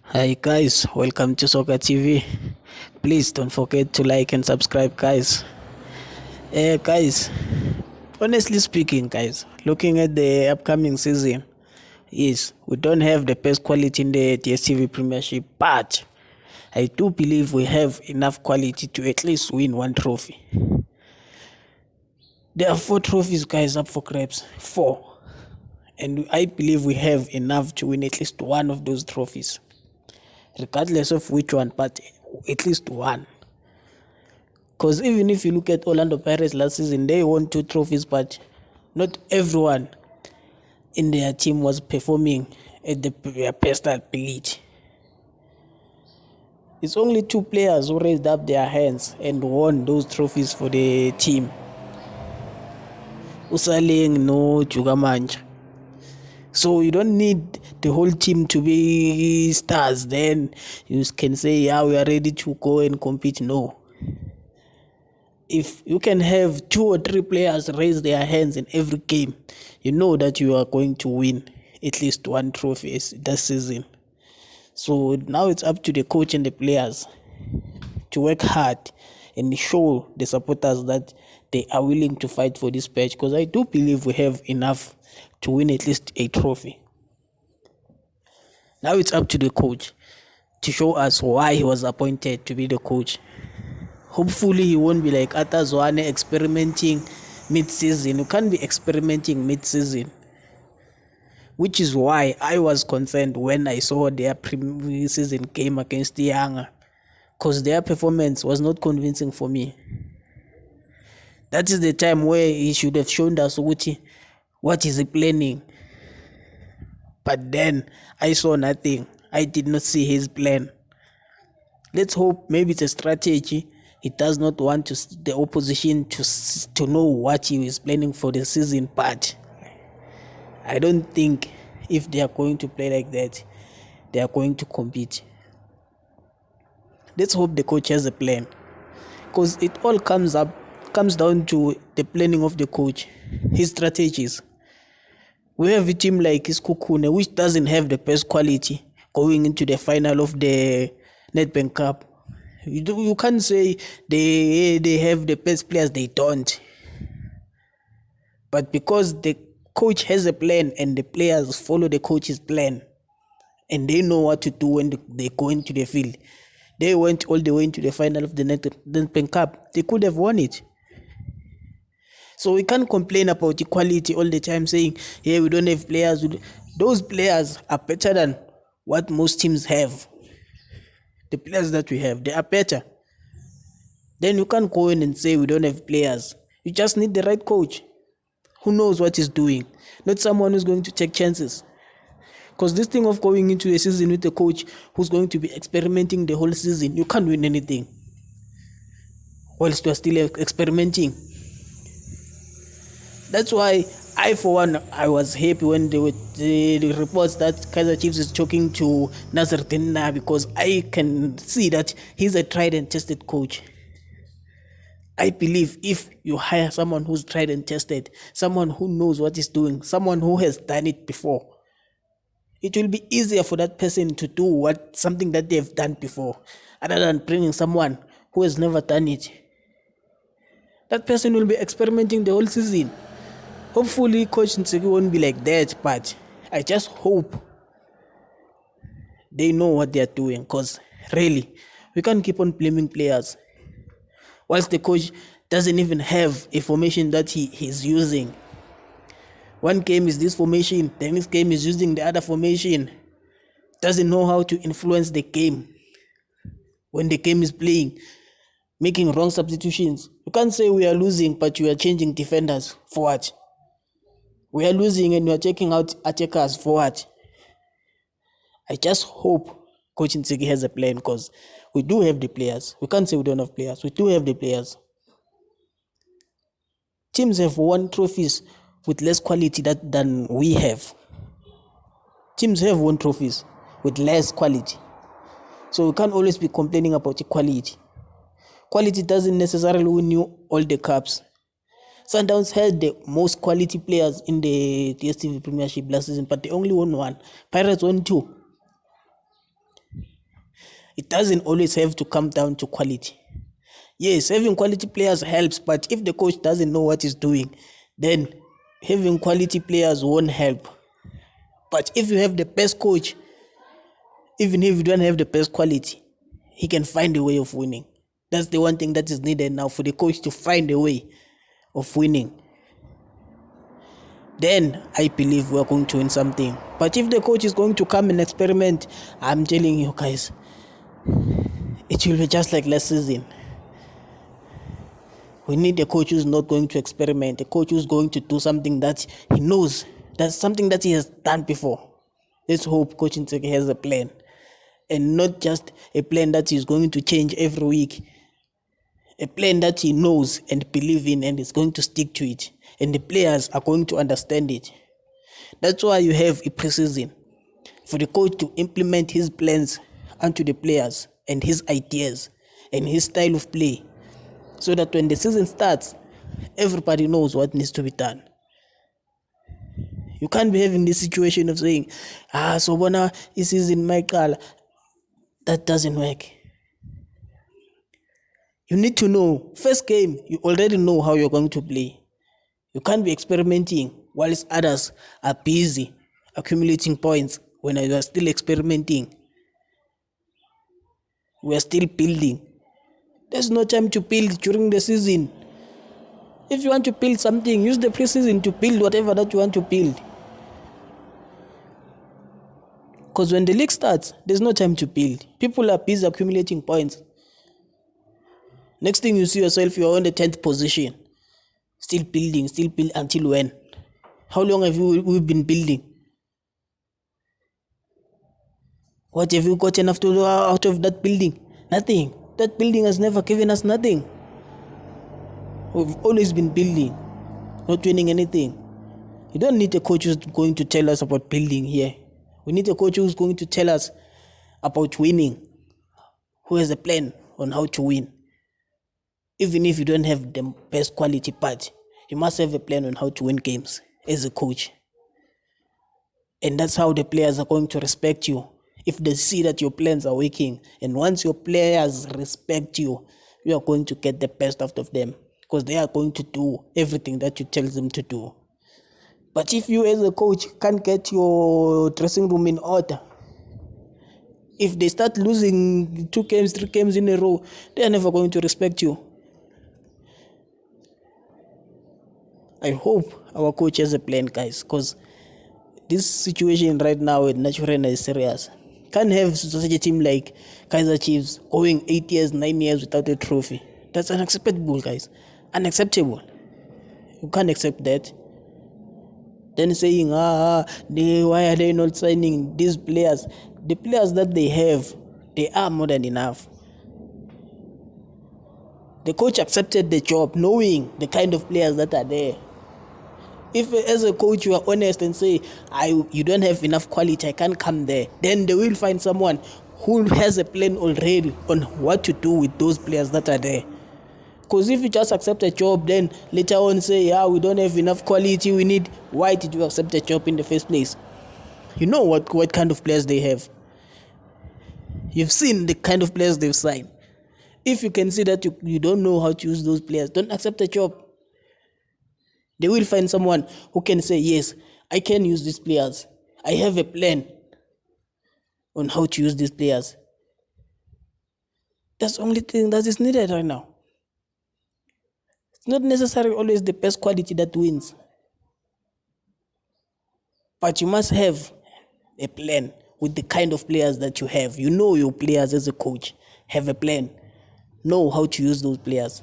Hi guys, welcome to Soccer TV. Please don't forget to like and subscribe, guys. Guys, honestly speaking, guys, looking at the upcoming season, yes, we don't have the best quality in the DSTV Premiership, but I do believe we have enough quality to at least win one trophy. There are four trophies, guys, up for grabs. Four. And I believe we have enough to win at least one of those trophies, regardless of which one, but at least one. Because even if you look at Orlando Pirates last season, they won two trophies, but not everyone in their team was performing at their best ability. It's only two players who raised up their hands and won those trophies for the team. Usaling no Jugamanja. So you don't need the whole team to be stars. Then you can say, yeah, we are ready to go and compete. No. If you can have two or three players raise their hands in every game, you know that you are going to win at least one trophy this season. So now it's up to the coach and the players to work hard and show the supporters that they are willing to fight for this patch, because I do believe we have enough to win at least a trophy. Now it's up to the coach to show us why he was appointed to be the coach. Hopefully he won't be like Atazwane experimenting mid-season. You can't be experimenting mid-season, which is why I was concerned when I saw their pre-season game against the Yanga, because their performance was not convincing for me. That is the time where he should have shown us what is he planning. But then I saw nothing. I did not see his plan. Let's hope maybe it's a strategy. He does not want the opposition to know what he is planning for the season, but I don't think if they are going to play like that, they are going to compete. Let's hope the coach has a plan, because it all comes down to the planning of the coach, his strategies. We have a team like Iskukune, which doesn't have the best quality going into the final of the Nedbank Cup. You can't say they have the best players. They don't. But because the coach has a plan and the players follow the coach's plan and they know what to do when they go into the field, they went all the way into the final of the Nedbank Cup. They could have won it. So we can't complain about equality all the time, saying, yeah, we don't have players. Those players are better than what most teams have. The players that we have, they are better. Then you can't go in and say we don't have players. You just need the right coach who knows what he's doing, not someone who's going to take chances. Because this thing of going into a season with a coach who's going to be experimenting the whole season, you can't win anything whilst you're still experimenting. That's why for one, I was happy when the reports that Kaizer Chiefs is talking to Nasruddin, because I can see that he's a tried and tested coach. I believe if you hire someone who's tried and tested, someone who knows what he's doing, someone who has done it before, it will be easier for that person to do something that they've done before, other than bringing someone who has never done it. That person will be experimenting the whole season. Hopefully, Coach Nseki won't be like that, but I just hope they know what they are doing, because really, we can't keep on blaming players whilst the coach doesn't even have a formation that he's using. One game is this formation, the next game is using the other formation. Doesn't know how to influence the game when the game is playing, making wrong substitutions. You can't say we are losing, but you are changing defenders for what? We are losing and we are taking out attackers for what? I just hope Coach Nseki has a plan, because we do have the players. We can't say we don't have players. We do have the players. Teams have won trophies with less quality than we have. Teams have won trophies with less quality. So we can't always be complaining about equality. Quality doesn't necessarily win you all the cups. Sundowns had the most quality players in the DSTV Premiership last season, but they only won one. Pirates won two. It doesn't always have to come down to quality. Yes, having quality players helps, but if the coach doesn't know what he's doing, then having quality players won't help. But if you have the best coach, even if you don't have the best quality, he can find a way of winning. That's the one thing that is needed now, for the coach to find a way of winning. Then I believe we're going to win something. But if the coach is going to come and experiment, I'm telling you guys, it will be just like last season. We need a coach who's not going to experiment, a coach who's going to do something that he knows, that's something that he has done before. Let's hope Coach Nteke has a plan, and not just a plan that he's going to change every week. A plan that he knows and believes in and is going to stick to it, and the players are going to understand it. That's why you have a preseason, for the coach to implement his plans onto the players and his ideas and his style of play, so that when the season starts, everybody knows what needs to be done. You can't be having this situation of saying, so bona season my color. That doesn't work. You need to know, first game, you already know how you're going to play. You can't be experimenting whilst others are busy accumulating points when you are still experimenting. We are still building. There's no time to build during the season. If you want to build something, use the preseason to build whatever that you want to build. Because when the league starts, there's no time to build. People are busy accumulating points. Next thing you see yourself, you're on the 10th position. Still building until when? How long have we been building? What have you gotten out of that building? Nothing. That building has never given us nothing. We've always been building, not winning anything. You don't need a coach who's going to tell us about building here. We need a coach who's going to tell us about winning, who has a plan on how to win. Even if you don't have the best quality part, you must have a plan on how to win games as a coach. And that's how the players are going to respect you, if they see that your plans are working. And once your players respect you, you are going to get the best out of them, because they are going to do everything that you tell them to do. But if you as a coach can't get your dressing room in order, if they start losing 2 games, 3 games in a row, they are never going to respect you. I hope our coach has a plan, guys, because this situation right now with Naturena is serious. Can't have such a team like Kaizer Chiefs going 8 years, 9 years without a trophy. That's unacceptable, guys. Unacceptable. You can't accept that. Then saying, why are they not signing these players? The players that they have, they are more than enough. The coach accepted the job knowing the kind of players that are there. If as a coach you are honest and say, you don't have enough quality, I can't come there, then they will find someone who has a plan already on what to do with those players that are there. Because if you just accept a job, then later on say, we don't have enough quality, we need, why did you accept the job in the first place? You know what kind of players they have. You've seen the kind of players they've signed. If you can see that you don't know how to use those players, don't accept the job. They will find someone who can say, yes, I can use these players. I have a plan on how to use these players. That's the only thing that is needed right now. It's not necessarily always the best quality that wins. But you must have a plan with the kind of players that you have. You know your players as a coach. Have a plan. Know how to use those players.